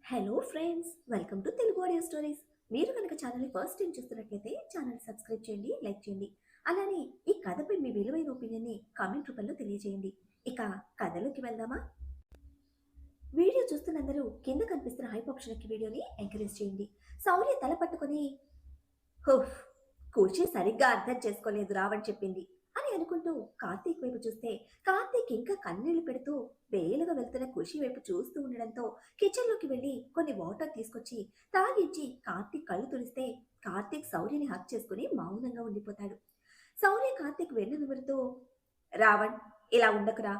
Hello friends, welcome to Telugu audio stories. మీరు కనుక ఛానల్ని ఫస్ట్ టైం చూస్తున్నట్లయితే ఛానల్ సబ్స్క్రైబ్ చేయండి, లైక్ చేయండి. అలానే ఈ కథపై మీ విలువైన ఒపీనియన్ని కామెంట్ రూపంలో తెలియజేయండి. ఇక కథలోకి వెళ్దామా? వీడియో చూస్తున్నందరూ కింద కనిపిస్తున్న హైప్ ఆప్షన్కి వీడియోని ఎంకరేజ్ చేయండి. శౌర్య తల పట్టుకొని హుఫ్, ఖుషి సరిగ్గా అర్థం చేసుకోలేదు రావని చెప్పింది అని అనుకుంటూ కార్తీక్ వైపు చూస్తే కార్తీక్ ఇంకా కన్నీళ్లు పెడుతూ వేలుగా వెళ్తున్న ఖుషి వైపు చూస్తూ ఉండడంతో కిచెన్ లోకి వెళ్లి కొన్ని వాటర్ తీసుకొచ్చి తాగిచ్చి కార్తీక్ కళ్ళు తుడిస్తే కార్తీక్ శౌర్యని హక్ చేసుకుని మౌనంగా ఉండిపోతాడు. శౌర్య కార్తీక్ వెన్ను నిమురుతూ, రావణ్, ఇలా ఉండకురా.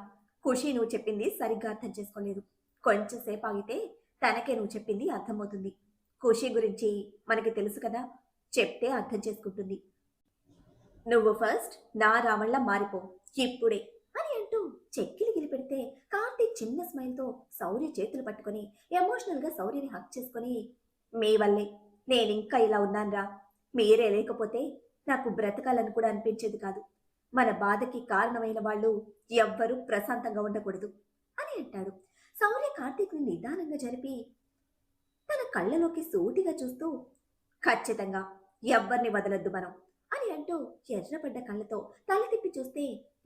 ఖుషి నువ్వు చెప్పింది సరిగ్గా అర్థం చేసుకోలేదు. కొంచెం సేపు ఆగితే తనకే నువ్వు చెప్పింది అర్థమవుతుంది. ఖుషి గురించి మనకి తెలుసు కదా, చెప్తే అర్థం చేసుకుంటుంది. నువ్వు ఫస్ట్ నా రావణ్లా మారిపో ఇప్పుడే అని అంటూ చెక్కిలి గిలిపెడితే కార్తీక్ చిన్న స్మైల్తో శౌర్య చేతులు పట్టుకొని ఎమోషనల్ గా శౌర్యని హక్ చేసుకొని, మీ వల్లే నేనింకా ఇలా ఉన్నాన్రా. మీరే లేకపోతే నాకు బ్రతకాలని కూడా అనిపించేది కాదు. మన బాధకి కారణమైన వాళ్ళు ఎవ్వరూ ప్రశాంతంగా ఉండకూడదు అని అంటాడు. శౌర్య కార్తీక్ని నిదానంగా జరిపి తన కళ్ళలోకి సూటిగా చూస్తూ, ఖచ్చితంగా ఎవ్వరిని వదలొద్దు మనం అని అంటూ ఎర్రబడ్డ కళ్ళతో తల తిప్పి చూస్తే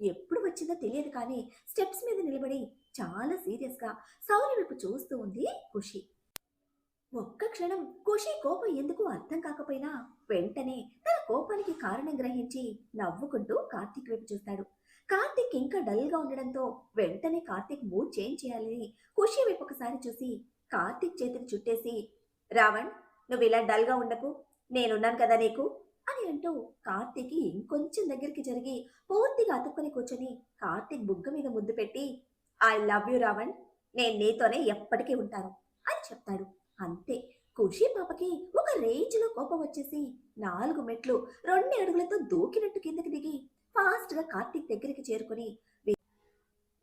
ఎప్పుడు వచ్చిందో తెలియదు కానీ స్టెప్స్ మీద నిలబడి చాలా సీరియస్ గా శౌర్య వైపు చూస్తూ ఉంది ఖుషి. ఒక్క క్షణం ఖుషి కోపం ఎందుకు అర్థం కాకపోయినా వెంటనే తన కోపానికి కారణం గ్రహించి నవ్వుకుంటూ కార్తీక్ వైపు చూస్తాడు. కార్తీక్ ఇంకా డల్ గా ఉండడంతో వెంటనే కార్తీక్ మూడ్ చేంజ్ చేయాలని ఖుషి వైపు ఒకసారి చూసి కార్తీక్ చేతిని చుట్టేసి, రావణ్, నువ్వు ఇలా డల్ గా ఉండకు, నేనున్నాను కదా నీకు అని అంటూ కార్తీక్ ఇంకొంచెం దగ్గరికి జరిగి పూర్తిగా అతుక్కుని కూర్చొని కార్తీక్ బుగ్గ మీద ముద్దు పెట్టి, ఐ లవ్ యూ రావణ్, నేను నీతోనే ఎప్పటికీ ఉంటాను అని చెప్తాడు. అంతే, ఖుషి పాపకి ఒక రేంజ్ లో కోపం వచ్చేసి 4 మెట్లు 2 అడుగులతో దూకినట్టు కిందకి దిగి ఫాస్ట్ గా కార్తీక్ దగ్గరికి చేరుకుని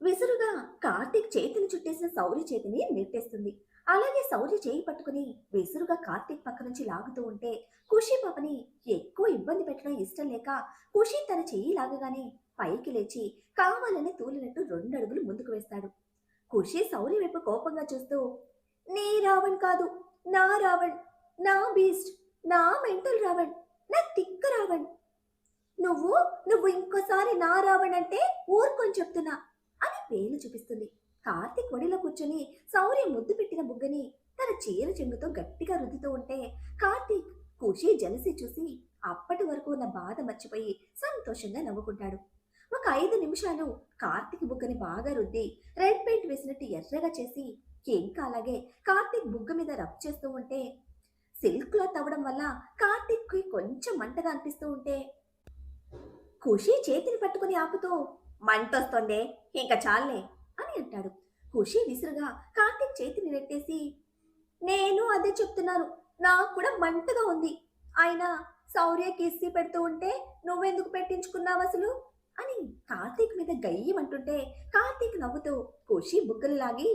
విసురుగా కార్తీక్ చేతిని చుట్టేసిన శౌర్య చేతిని నెట్టేస్తుంది. అలాగే శౌర్య చేయి పట్టుకుని విసురుగా కార్తీక్ పక్క నుంచి లాగుతూ ఉంటే ఖుషి పాపని ఎక్కువ ఇబ్బంది పెట్టడం ఇష్టం లేక ఖుషి తన చెయ్యి లాగగానే పైకి లేచి కావాలని తూలినట్టు 2 అడుగులు ముందుకు వేస్తాడు. ఖుషి శౌర్య వైపు కోపంగా చూస్తూ, నీ రావణ్ కాదు, నా రావణ్, నా బీస్ట్, నా మెంటల్ రావణ్, నా తిక్క రావణ్. నువ్వు నువ్వు ఇంకోసారి నా రావణ్ అంటే ఊరుకొని చెప్తున్నా అని పేలు చూపిస్తుంది. కార్తీక్ ఒడిలో కూర్చొని శౌర్య ముద్దు పెట్టిన బుగ్గని తన చీర చెంగుతో గట్టిగా రుద్దుతూ ఉంటే కార్తీక్ ఖుషి జలసి చూసి అప్పటి వరకు ఉన్న బాధ మర్చిపోయి సంతోషంగా నవ్వుకుంటాడు. ఒక 5 నిమిషాలు కార్తీక్ బుగ్గని బాగా రుద్ది రెడ్ పెయింట్ వేసినట్టు ఎర్రగా చేసి ఇంకా అలాగే కార్తీక్ బుగ్గ మీద రబ్ చేస్తూ ఉంటే సిల్క్ క్లాత్ అవ్వడం వల్ల కార్తీక్ కి కొంచెం మంటగా అనిపిస్తూ ఉంటే ఖుషి చేతిని పట్టుకుని ఆపుతూ, మంటొస్తోందే, ఇంకా చాలే అని అంటాడు. ఖుషి విసురుగా కార్తీక్ చేతిని నెట్టేసి, నేను అదే చెప్తున్నాను, నాకు కూడా మంటగా ఉంది. అయినా శౌర్య కిస్సి పెడుతూ ఉంటే నువ్వెందుకు పెట్టించుకున్నావు అసలు అని కార్తీక్ మీద గయ్యమంటుంటే కార్తీక్ నవ్వుతూ ఖుషి బుగ్గలు లాగి,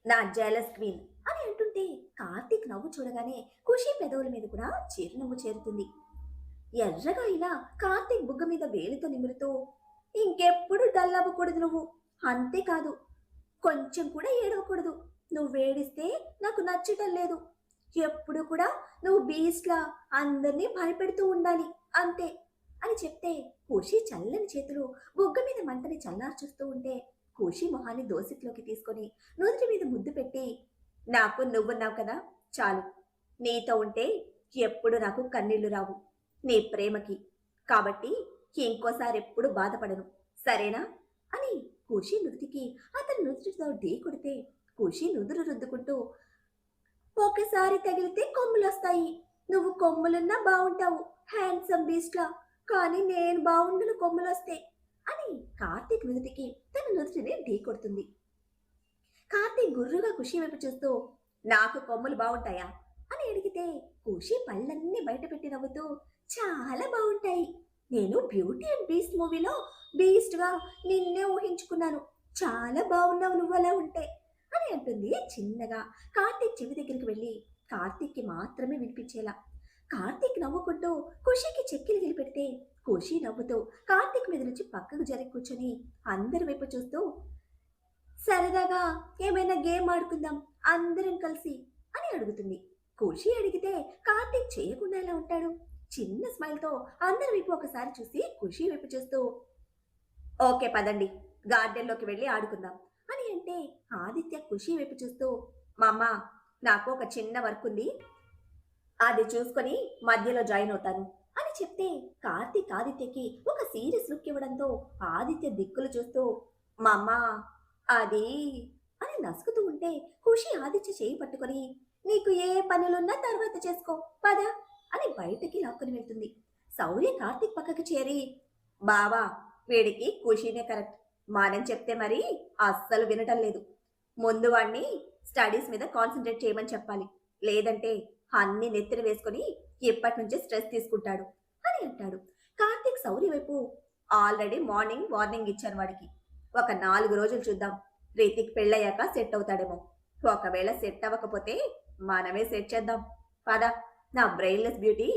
నా జెలస్ క్వీన్ అని అంటుంటే కార్తీక్ నవ్వు చూడగానే ఖుషి పెదవుల మీద కూడా చిరునవ్వు చేరుతుంది. ఎర్రగా ఇలా కార్తీక్ బుగ్గ మీద వేలితో నిమురుతూ, ఇంకెప్పుడు డల్ అవ్వకూడదు నువ్వు, అంతేకాదు కొంచెం కూడా ఏడవకూడదు. నువ్వు వేడిస్తే నాకు నచ్చటం లేదు. ఎప్పుడు కూడా నువ్వు బీస్ట్లా అందరినీ భయపెడుతూ ఉండాలి, అంతే అని చెప్తే ఖుషి చల్లని చేతులు బుగ్గ మీద మంటని చల్లార్చూస్తూ ఉంటే ఖుషి మొహాన్ని దోసిట్లోకి తీసుకొని నుదుటి మీద ముద్దు పెట్టి, నాకు నువ్వున్నావు కదా చాలు, నీతో ఉంటే ఎప్పుడు నాకు కన్నీళ్లు రావు నీ ప్రేమకి, కాబట్టి ఇంకోసారి ఎప్పుడు బాధపడను, సరేనా అని ఖుషి నుదిటికి అతని నుదుటితో ఢీ కొడితే ఖుషి నుదురు రుద్దుకుంటూ, ఒకసారి తగిలితే కొమ్ములొస్తాయి, నువ్వు కొమ్ములున్నా బాగుంటావు హ్యాండ్సమ్ బీస్ట్లా, కానీ నేను బాగుండను కొమ్ములొస్తే అని కార్తీక్ నుదుటికి తన నుదుటిని ఢీ కొడుతుంది. కార్తీక్ గుర్రుగా ఖుషి వైపు చూస్తూ, నాకు కొమ్ములు బాగుంటాయా అని అడిగితే ఖుషి పళ్ళన్నీ బయట పెట్టి నవ్వుతూ, చాలా బాగుంటాయి, నేను బ్యూటీ అండ్ బీస్ట్ మూవీలో బీస్ట్ గా నిన్నే ఊహించుకున్నాను, చాలా బాగున్నావు నువ్వు అలా ఉంటే అని అంటుంది చిన్నగా కార్తీక్ చెవి దగ్గరికి వెళ్ళి కార్తీక్కి మాత్రమే వినిపించేలా. కార్తీక్ నవ్వుకుంటూ ఖుషికి చెక్కిలు గిలిపెడితే ఖుషి నవ్వుతూ కార్తీక్ మీద నుంచి పక్కకు జరిగి కూర్చొని అందరి వైపు చూస్తూ, సరదాగా ఏమైనా గేమ్ ఆడుకుందాం అందరం కలిసి అని అడుగుతుంది. ఖుషి అడిగితే కార్తీక్ చేయకుండా ఎలా ఉంటాడు? చిన్న స్మైల్తో అందరి వైపు ఒకసారి చూసి ఖుషి వైపు చూస్తూ ఓకే పదండి, గార్డెన్లోకి వెళ్ళి ఆడుకుందాం అని అంటే ఆదిత్య ఖుషి వైపు చూస్తూ మా అమ్మ, నాకు ఒక చిన్న వర్క్ ఉంది, అది చూసుకొని మధ్యలో జాయిన్ అవుతాను అని చెప్తే కార్తీక్ ఆదిత్యకి ఒక సీరియస్ లుక్ ఇవ్వడంతో ఆదిత్య దిక్కులు చూస్తూ మా అమ్మ అది అని నసుకుతూ ఉంటే ఖుషి ఆదిత్య చేయి పట్టుకొని నీకు ఏ పనులున్నా తర్వాత చేసుకో పద అని బయటికి లాక్కుని వెళ్తుంది. శౌర్య కార్తీక్ పక్కకి చేరి బావా, వీడికి ఖుషీనే కరెక్ట్, మనం చెప్తే మరి అస్సలు వినటం లేదు, ముందు వాడిని స్టడీస్ మీద కాన్సన్ట్రేట్ చేయమని చెప్పాలి, లేదంటే అన్ని నెత్తిన వేసుకొని ఇప్పటి నుంచే స్ట్రెస్ తీసుకుంటాడు అని అంటాడు. కార్తీక్ శౌర్య వైపు ఆల్రెడీ మార్నింగ్ వార్నింగ్ ఇచ్చాను వాడికి, ఒక 4 రోజులు చూద్దాం, రీతిక్ పెళ్ళయ్యాక సెట్ అవుతాడేమో, ఒకవేళ సెట్ అవ్వకపోతే మనమే సెట్ చేద్దాం పద, నా బ్రెయిన్లెస్ బ్యూటీ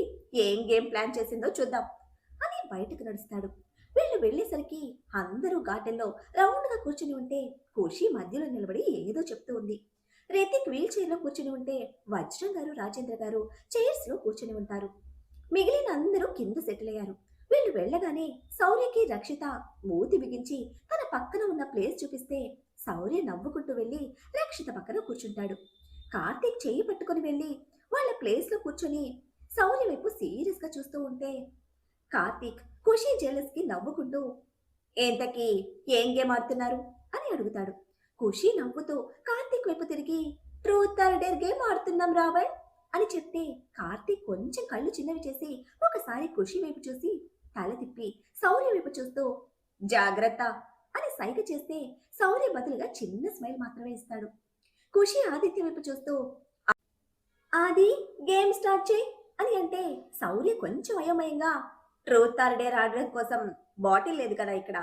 ఏం గేమ్ ప్లాన్ చేసిందో చూద్దాం అని బయటకు నడుస్తాడు. వీళ్ళు వెళ్ళేసరికి అందరూ గార్డెన్లో రౌండ్గా కూర్చుని ఉంటే ఖుషి మధ్యలో నిలబడి ఏదో చెప్తూ ఉంది. రితిక్ వీల్ చైర్లో కూర్చుని ఉంటే వజ్రం గారు రాజేంద్ర గారు చైర్స్ లో కూర్చుని ఉంటారు. మిగిలిన అందరూ కింద సెటిల్ అయ్యారు. వీళ్ళు వెళ్ళగానే శౌర్యకి రక్షిత మూతి బిగించి తన పక్కన ఉన్న ప్లేస్ చూపిస్తే శౌర్య నవ్వుకుంటూ వెళ్ళి రక్షిత పక్కన కూర్చుంటాడు. కార్తీక్ చెయ్యి పట్టుకుని వెళ్ళి వాళ్ళ ప్లేస్ లో కూర్చొని శౌర్య వైపు సీరియస్ గా చూస్తూ ఉంటే కార్తీక్ ఖుషి జెలస్ కి నవ్వుకుంటూ ఏంతకి ఏం గేమ్ ఆడుతున్నారు అని అడుగుతాడు. ఖుషి నవ్వుతూ కార్తీక్ వైపు తిరిగి ట్రూత్ ఆర్ డేర్ గేమ్ ఆడుతున్నాం రావణ్ అని చెప్తే కార్తీక్ కొంచెం కళ్ళు చిన్నవి చేసి ఒకసారి ఖుషి వైపు చూసి తల తిప్పి శౌర్య వైపు చూస్తూ జాగ్రత్త అని సైగ చేస్తే శౌర్య బదులుగా చిన్న స్మైల్ మాత్రమే ఇస్తాడు. ఖుషి ఆదిత్య వైపు చూస్తూ ఆది గేమ్ స్టార్ట్ చేయి అని అంటే శౌర్య కొంచెం అయోమయంగా ట్రూత్ ఆర్ డేర్ ఆడడం కోసం బాటిల్ లేదు కదా ఇక్కడ,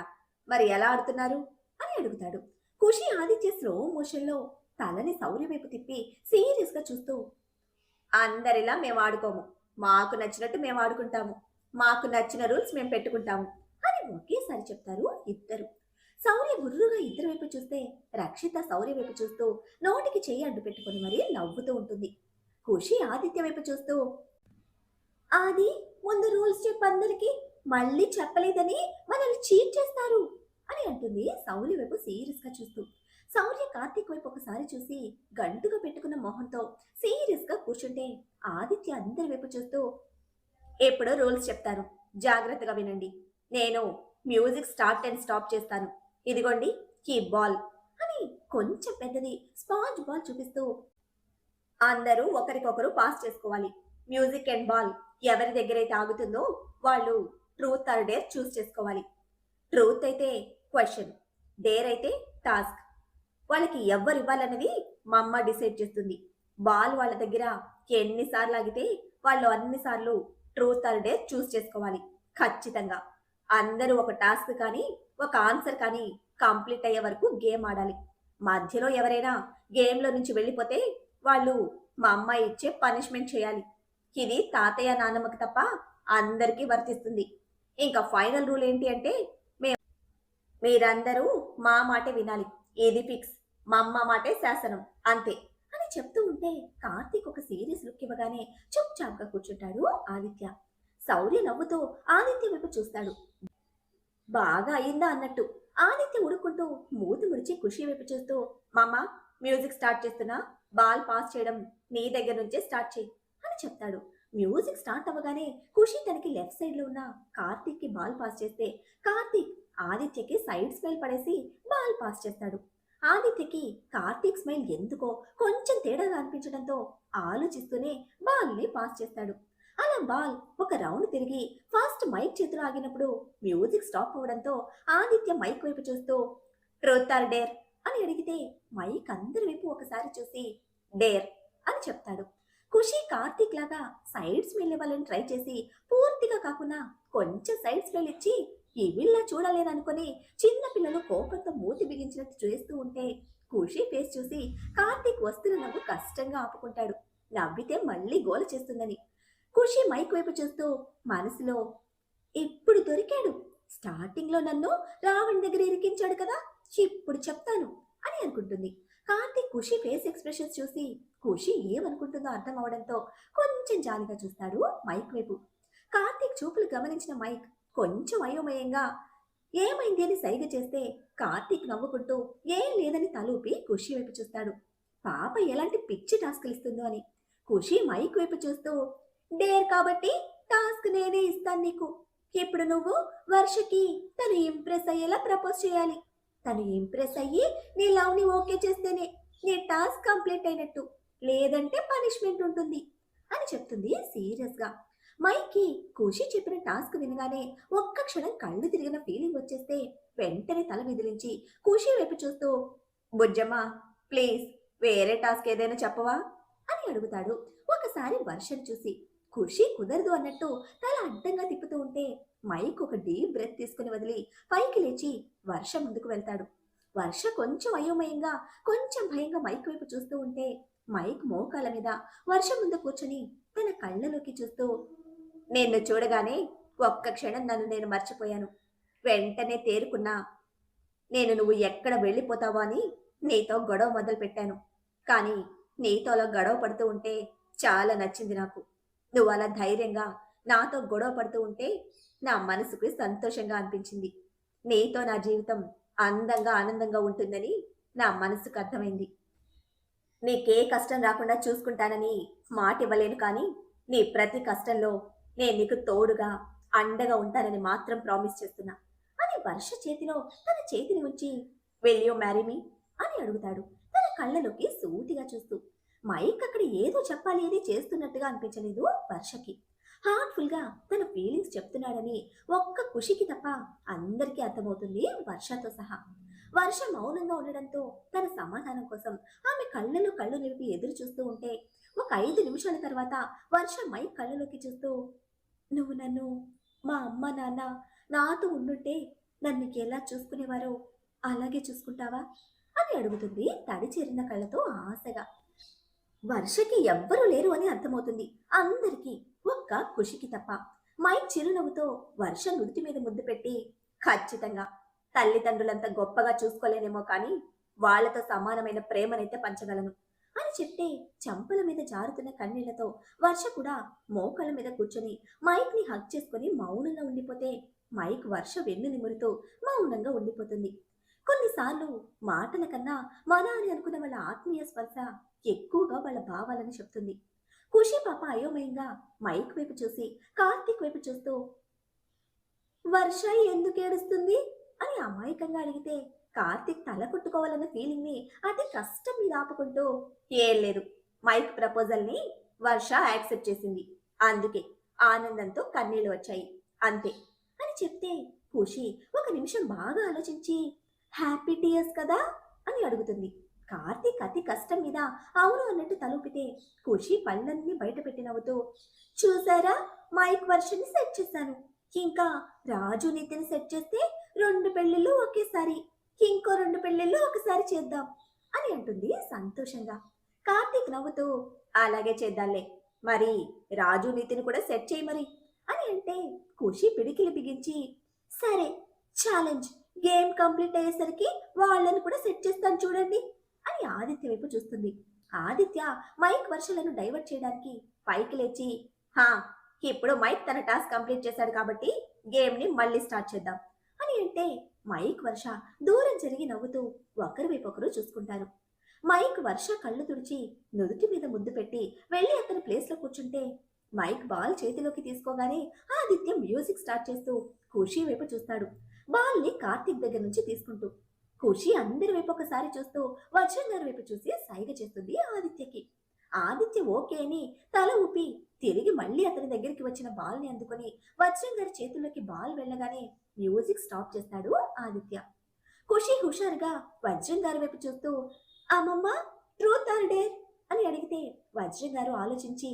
మరి ఎలా ఆడుతున్నారు అని అడుగుతాడు. ఖుషి ఆదిత్య స్లో మోషన్ లో తలని శౌర్య వైపు తిప్పి సీరియస్ గా చూస్తూ అందరిలా మేము ఆడుకోము, మాకు నచ్చినట్టు మేము ఆడుకుంటాము, మాకు నచ్చిన రూల్స్ మేము పెట్టుకుంటాము అని ఒకేసారి చెప్తారు ఇద్దరు. శౌర్య గుర్రుగా ఇద్దరు వైపు చూస్తే రక్షిత శౌర్య వైపు చూస్తూ నోటికి చెయ్యి అడ్డు పెట్టుకుని మరీ నవ్వుతూ ఉంటుంది. ఖుషి ఆదిత్య వైపు చూస్తూ ఆది ముందు రూల్స్ చెప్పందరికి, మళ్ళీ చెప్పలేదని మనల్ని చీట్ చేస్తారు అని అంటుంది శౌర్య వైపు సీరియస్ గా చూస్తూ. శౌర్య కార్తీక్ వైపు ఒకసారి చూసి గంటుగా పెట్టుకున్న మొహంతో సీరియస్ గా కూర్చుంటే ఆదిత్య అందరి వైపు చూస్తూ ఎప్పుడో రూల్స్ చెప్తాను, జాగ్రత్తగా వినండి, నేను మ్యూజిక్ స్టార్ట్ అండ్ స్టాప్ చేస్తాను, ఇదిగోండి ఈ బాల్ అని కొంచెం పెద్దది స్పాంజ్ బాల్ చూపిస్తూ అందరూ ఒకరికొకరు పాస్ చేసుకోవాలి, మ్యూజిక్ అండ్ బాల్ ఎవరి దగ్గరైతే ఆగుతుందో వాళ్ళు ట్రూత్ ఆర్ డేర్ చూస్ చేసుకోవాలి. ట్రూత్ అయితే క్వశ్చన్, డేర్ అయితే టాస్క్. వాళ్ళకి ఎవరు ఇవ్వాలన్నది మా అమ్మ డిసైడ్ చేస్తుంది. బాల్ వాళ్ళ దగ్గర ఎన్నిసార్లు ఆగితే వాళ్ళు అన్నిసార్లు ట్రూత్ ఆర్ డేర్ చూస్ చేసుకోవాలి ఖచ్చితంగా. అందరూ ఒక టాస్క్ కానీ ఒక ఆన్సర్ కానీ కంప్లీట్ అయ్యే వరకు గేమ్ ఆడాలి. మధ్యలో ఎవరైనా గేమ్లో నుంచి వెళ్ళిపోతే వాళ్ళు మా అమ్మాయి ఇచ్చే పనిష్మెంట్ చేయాలి. ఇది తాతయ్య నాన్నమ్మకి తప్ప అందరికీ వర్తిస్తుంది. ఇంకా ఫైనల్ రూల్ ఏంటి అంటే మీరందరూ మా మాటే వినాలి, ఇది ఫిక్స్, మా అమ్మ మాటే శాసనం అంతే అని చెప్తూ ఉంటే కార్తీక్ ఒక సీరియస్ లుక్ ఇవ్వగానే చుప్ చాప్గా కూర్చుంటాడు ఆదిత్య. శౌర్య నవ్వుతూ ఆదిత్య వైపు చూస్తాడు. బాగా అయిందా అన్నట్టు ఆదిత్య ఉడుకుంటూ మూతి ముడిచి ఖుషి వైపు చూస్తూ మామ మ్యూజిక్ స్టార్ట్ చేస్తున్నా, బాల్ పాస్ చేయడం నీ దగ్గర నుంచే స్టార్ట్ చేయి అని చెప్తాడు. మ్యూజిక్ స్టార్ట్ అవ్వగానే ఖుషి తనకి లెఫ్ట్ సైడ్ లో ఉన్న కార్తీక్ కి బాల్ పాస్ చేస్తే కార్తీక్ ఆదిత్యకి సైడ్ స్మైల్ పడేసి బాల్ పాస్ చేస్తాడు. ఆదిత్యకి కార్తీక్ స్మైల్ ఎందుకో కొంచెం తేడాగా అనిపించడంతో ఆలోచిస్తూనే బాల్ ని పాస్ చేస్తాడు. అలా బాల్ ఒక రౌండ్ తిరిగి ఫస్ట్ మైక్ చేతిలో ఆగినప్పుడు మ్యూజిక్ స్టాప్ అవడంతో ఆదిత్య మైక్ వైపు చూస్తూ ట్రూత్ ఆర్ డేర్ అని అడిగితే మైక్ అందరి వైపు ఒకసారి చూసి డేర్ అని చెప్తాడు. ఖుషి కార్తీక్ లాగా సైడ్ స్మెల్ ఇవ్వాలని ట్రై చేసి పూర్తిగా కాకుండా కొంచెం సైడ్ స్మెల్ ఇచ్చి ఇవిల్లా చూడలేదనుకుని చిన్న పిల్లలు కోపంతో మూతి బిగించినట్టు చేస్తూ ఉంటే ఖుషి ఫేస్ చూసి కార్తీక్ వస్తున్న నవ్వు కష్టంగా ఆపుకుంటాడు, నవ్వితే మళ్ళీ గోల చేస్తుందని. ఖుషి మైక్ వైపు చూస్తూ మనసులో ఇప్పుడు దొరికాడు, స్టార్టింగ్ లో నన్ను రావణ్ దగ్గర ఇరికించాడు కదా, ఇప్పుడు చెప్తాను అని అనుకుంటుంది. కార్తీక్ ఖుషి ఫేస్ ఎక్స్ప్రెషన్స్ చూసి ఖుషి ఏమనుకుంటుందో అర్థం అవడంతో కొంచెం జాలిగా చూస్తాడు మైక్ వైపు. కార్తీక్ చూపులు గమనించిన మైక్ కొంచెం అయోమయంగా ఏమైంది అని సైగ చేస్తే కార్తీక్ నవ్వుకుంటూ ఏం లేదని తలూపి ఖుషి వైపు చూస్తాడు. పాప ఎలాంటి పిచ్చి టాస్క్లు ఇస్తుందో అని. ఖుషి మైక్ వైపు చూస్తూ డేర్ కాబట్టి టాస్క్ నేనే ఇస్తాను నీకు. ఇప్పుడు నువ్వు వర్షకి తను ఇంప్రెస్ అయ్యేలా ప్రపోజ్ చేయాలి. తను ఇంప్రెస్ అయ్యి నీ లవ్ని ఓకే చేస్తేనే నీ టాస్క్ కంప్లీట్ అయినట్టు, లేదంటే పనిష్మెంట్ ఉంటుంది అని చెప్తుంది సీరియస్గా. మైకి ఖుషి చెప్పిన టాస్క్ వినగానే ఒక్క క్షణం కళ్ళు తిరిగిన ఫీలింగ్ వచ్చేస్తే వెంటనే తల విదిలించి ఖుషి వైపు చూస్తూ బుజ్జమ్మ ప్లీజ్ వేరే టాస్క్ ఏదైనా చెప్పవా అని అడుగుతాడు. ఒకసారి వర్షను చూసి ఖుషి కుదరదు అన్నట్టు తల అడ్డంగా తిప్పుతూ ఉంటే మైక్ ఒక డీప్ బ్రెత్ తీసుకుని వదిలి పైకి లేచి వర్ష ముందుకు వెళ్తాడు. వర్ష కొంచెం అయోమయంగా కొంచెం భయంగా మైక్ వైపు చూస్తూ ఉంటే మైక్ మోకాల మీద వర్ష ముందు కూర్చొని తన కళ్ళలోకి చూస్తూ నిన్ను చూడగానే ఒక్క క్షణం నన్ను నేను మర్చిపోయాను. వెంటనే తేరుకున్నా నువ్వు ఎక్కడ వెళ్ళిపోతావో అని నీతో గొడవ మొదలు పెట్టాను. కానీ నీతో అలా గొడవ పడుతూ ఉంటే చాలా నచ్చింది నాకు. నువ్వు అలా ధైర్యంగా నాతో గొడవ పడుతూ ఉంటే నా మనసుకు సంతోషంగా అనిపించింది. నీతో నా జీవితం అందంగా ఆనందంగా ఉంటుందని నా మనసుకు అర్థమైంది. నీకే కష్టం రాకుండా చూసుకుంటానని మాట ఇవ్వలేను, కానీ నీ ప్రతి కష్టంలో నేను నీకు తోడుగా అండగా ఉంటానని మాత్రం ప్రామిస్ చేస్తున్నా అని వర్ష చేతిలో తన చేతిని ఉంచి విల్ యూ మ్యారీ మీ అని అడుగుతాడు తన కళ్ళలోకి సూటిగా చూస్తూ. మైక్ అక్కడ ఏదో చెప్పాలి అని చేస్తున్నట్టుగా అనిపించలేదు వర్షకి. హార్ట్ఫుల్ గా తన ఫీలింగ్స్ చెప్తున్నాడని ఒక్క ఖుషికి తప్ప అందరికీ అర్థమవుతుంది వర్షతో సహా. వర్ష మౌనంగా ఉండడంతో తన సమాధానం కోసం ఆమె కళ్ళలో కళ్ళు నిలిపి ఎదురు చూస్తూ ఉంటే ఒక 5 నిమిషాల తర్వాత వర్ష మైక్ కళ్ళలోకి చూస్తూ నువ్వు నన్ను మా అమ్మ నాన్న నాతో ఉండుంటే నన్ను ఎలా చూసుకునేవారో అలాగే చూసుకుంటావా అని అడుగుతుంది తడి చేరిన కళ్ళతో ఆశగా. వర్షకి ఎవ్వరూ లేరు అని అర్థమవుతుంది అందరికీ, ఒక్క ఖుషికి తప్ప. మైక్ చిరునవ్వుతో వర్ష నుదుటి మీద ముద్దు పెట్టి ఖచ్చితంగా తల్లిదండ్రులంత గొప్పగా చూసుకోలేనేమో కానీ వాళ్లతో సమానమైన ప్రేమనైతే పంచగలను అని చెప్తే చంపల మీద జారుతున్న కన్నీళ్లతో వర్ష కూడా మోకాళ్ళ మీద కూర్చొని మైక్ ని హగ్ చేసుకుని మౌనంగా ఉండిపోతే మైక్ వర్ష వెన్ను నిమురుతూ మౌనంగా ఉండిపోతుంది. కొన్నిసార్లు మాటల కన్నా మన అని అనుకున్న వాళ్ళ ఆత్మీయ స్పర్శ ఎక్కువగా వాళ్ళ భావాలను చెప్తుంది. ఖుషి పాప అయోమయంగా మైక్ వైపు చూసి కార్తీక్ వైపు చూస్తూ వర్ష ఎందుకు ఏడుస్తుంది అని అమాయకంగా అడిగితే కార్తీక్ తల కొట్టుకోవాలన్న ఫీలింగ్ ని అతి కష్టం మీద ఆపుకుంటూ ఏం లేదు, మైక్ ప్రపోజల్ ని వర్ష యాక్సెప్ట్ చేసింది, అందుకే ఆనందంతో కన్నీళ్లు వచ్చాయి అంతే అని చెప్తే ఖుషి ఒక నిమిషం బాగా ఆలోచించి హ్యాపీ టీయర్స్ కదా అని అడుగుతుంది. కార్తీక్ అతి కష్టం మీద అవును అన్నట్టు తలూపితే ఖుషి పళ్ళన్నీ బయట పెట్టి నవ్వుతూ చూసారా మైక్ వర్షని సెట్ చేశాను, ఇంకా రాజు నితిని సెట్ చేస్తే 2 పెళ్లిళ్ళు ఒకేసారి, ఇంకో 2 పెళ్లిళ్ళు ఒకసారి చేద్దాం అని అంటుంది సంతోషంగా. కార్తీక్ నవ్వుతూ అలాగే చేద్దాంలే, మరి రాజు నితిని కూడా సెట్ చేయి మరి అని అంటే ఖుషి పిడికిలి బిగించి సరే ఛాలెంజ్, గేమ్ కంప్లీట్ అయ్యేసరికి వాళ్ళని కూడా సెట్ చేస్తాను చూడండి అని ఆదిత్య వైపు చూస్తుంది. ఆదిత్య మైక్ వర్షలను డైవర్ట్ చేయడానికి పైకి లేచి హా ఇప్పుడు మైక్ తన టాస్క్ కంప్లీట్ చేశాడు కాబట్టి గేమ్ ని మళ్ళీ స్టార్ట్ చేద్దాం అని అంటే మైక్ వర్ష దూరం జరిగి నవ్వుతూ ఒకరి వైపు ఒకరు చూసుకుంటారు. మైక్ వర్ష కళ్ళు తుడిచి నుదుటి మీద ముద్దు పెట్టి వెళ్లి అతని ప్లేస్ లో కూర్చుంటే మైక్ బాల్ చేతిలోకి తీసుకోగానే ఆదిత్య మ్యూజిక్ స్టార్ట్ చేస్తూ ఖుషి వైపు చూస్తాడు, బాల్ ని కార్తీక్ దగ్గర నుంచి తీసుకుంటూ. ఖుషి అందరి వైపు ఒకసారి చూస్తూ వజ్రం గారి వైపు చూసి సైగ చేస్తుంది ఆదిత్యకి. ఆదిత్య ఓకే అని తల ఊపి తిరిగి మళ్ళీ అతని దగ్గరికి వచ్చిన బాల్ ని అందుకొని వజ్రం గారి చేతుల్లోకి బాల్ వెళ్ళగానే మ్యూజిక్ స్టాప్ చేస్తాడు ఆదిత్య. ఖుషి హుషారుగా వజ్రం గారి వైపు చూస్తూ అమ్మమ్మ ట్రూత్ ఆర్ డేర్ అని అడిగితే వజ్రం గారు ఆలోచించి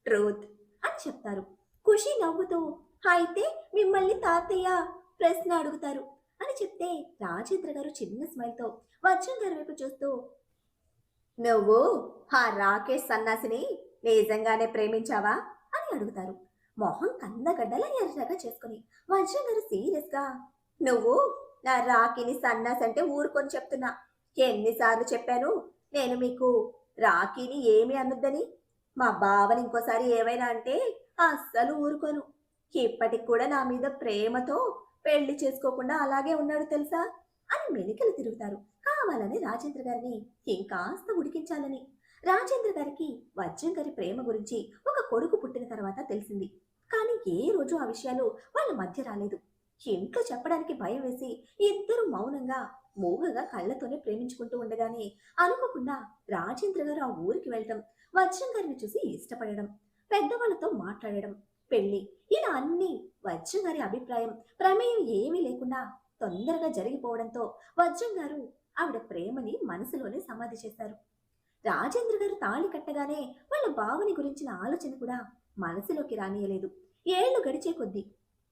ట్రూత్ అని చెప్తారు. ఖుషి నవ్వుతూ అయితే మిమ్మల్ని తాతయ్య ప్రశ్న అడుగుతారు అని చెప్తే రాజేంద్ర గారు చిన్న స్మైల్ తో వజ్రం గారి వైపు చూస్తూ నువ్వు ఆ రాకేష్ సన్నాసిని నిజంగానే ప్రేమించావా అని అడుగుతారు. మొహం కన్నగడ్డల ఎర్రగా చేసుకుని వజ్రం గారు సీరియస్ గా నువ్వు నా రాకిని సన్నాసి అంటే ఊరుకొని చెప్తున్నా, ఎన్నిసార్లు చెప్పాను నేను మీకు రాఖీని ఏమి అనొద్దని. మా బావని ఇంకోసారి ఏమైనా అంటే అస్సలు ఊరుకోను. ఇప్పటికి కూడా నా మీద ప్రేమతో పెళ్లి చేసుకోకుండా అలాగే ఉన్నాడు తెలుసా అని మెలికలు తిరుగుతారు. కావాలని రాజేంద్ర గారిని ఇంకాస్త ఉడికించాలని. రాజేంద్ర గారికి వజ్రం గారి ప్రేమ గురించి ఒక కొడుకు పుట్టిన తర్వాత తెలిసింది. కానీ ఏ రోజు ఆ విషయాలు వాళ్ళ మధ్య రాలేదు. ఇంట్లో చెప్పడానికి భయం వేసి ఇద్దరు మౌనంగా మూగగా కళ్ళతోనే ప్రేమించుకుంటూ ఉండగానే అనుకోకుండా రాజేంద్ర గారు ఆ ఊరికి వెళ్ళటం, వజ్రం గారిని చూసి ఇష్టపడడం, పెద్దవాళ్ళతో మాట్లాడడం, పెళ్లి, ఇలా అన్ని వజ్రం గారి అభిప్రాయం ప్రమేయం ఏమీ లేకుండా తొందరగా జరిగిపోవడంతో వజ్రం గారు ఆవిడ ప్రేమని మనసులోనే సమాధి చేశారు. రాజేంద్ర గారు తాళి కట్టగానే వాళ్ళ బావని గురించిన ఆలోచన కూడా మనసులోకి రానియలేదు. ఏళ్లు గడిచే కొద్దీ.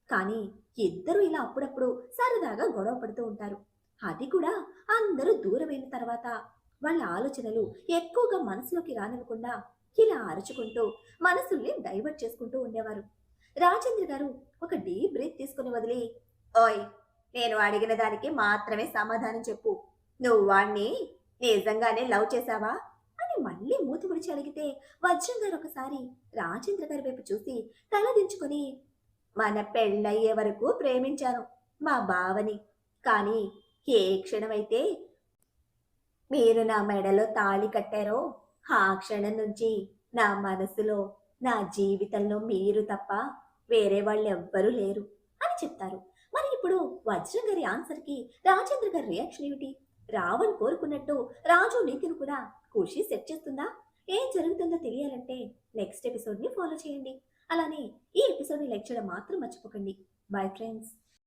కానీ ఇద్దరూ ఇలా అప్పుడప్పుడు సరదాగా గొడవ పడుతూ ఉంటారు. అది కూడా అందరూ దూరమైన తర్వాత వాళ్ళ ఆలోచనలు ఎక్కువగా మనసులోకి రానివ్వకుండా ఇలా అరుచుకుంటూ మనసుల్ని డైవర్ట్ చేసుకుంటూ ఉండేవారు. రాజేంద్ర గారు ఒక డీప్ బ్రీత్ తీసుకుని వదిలి, ఓయ్, నేను అడిగిన దానికి మాత్రమే సమాధానం చెప్పు. నువ్వు వాణ్ణి నిజంగానే లవ్ చేశావా అని మళ్ళీ మూతి ముడిచి అడిగితే వజ్రం గారు ఒకసారి రాజేంద్ర గారి వైపు చూసి తలదించుకొని, మన పెళ్ళయ్యే వరకు ప్రేమించాను మా బావని. కానీ ఏ క్షణమైతే మీరు నా మెడలో తాళి కట్టారో ఆ క్షణం నుంచి నా మనసులో, నా జీవితంలో మీరు తప్ప వేరే వాళ్ళెవ్వరూ లేరు అని చెప్తారు. మరి ఇప్పుడు వజ్రం గారి ఆన్సర్కి రాజేంద్ర గారి రియాక్షన్ ఏమిటి? రావణ్ కోరుకున్నట్టు రాజు నీతిని కూడా ఖుషి సెట్ చేస్తుందా? ఏం జరుగుతుందో తెలియాలంటే నెక్స్ట్ ఎపిసోడ్ని ఫాలో చేయండి. అలానే ఈ ఎపిసోడ్ని లైక్ చేయడం మాత్రం మర్చిపోకండి. Bye friends.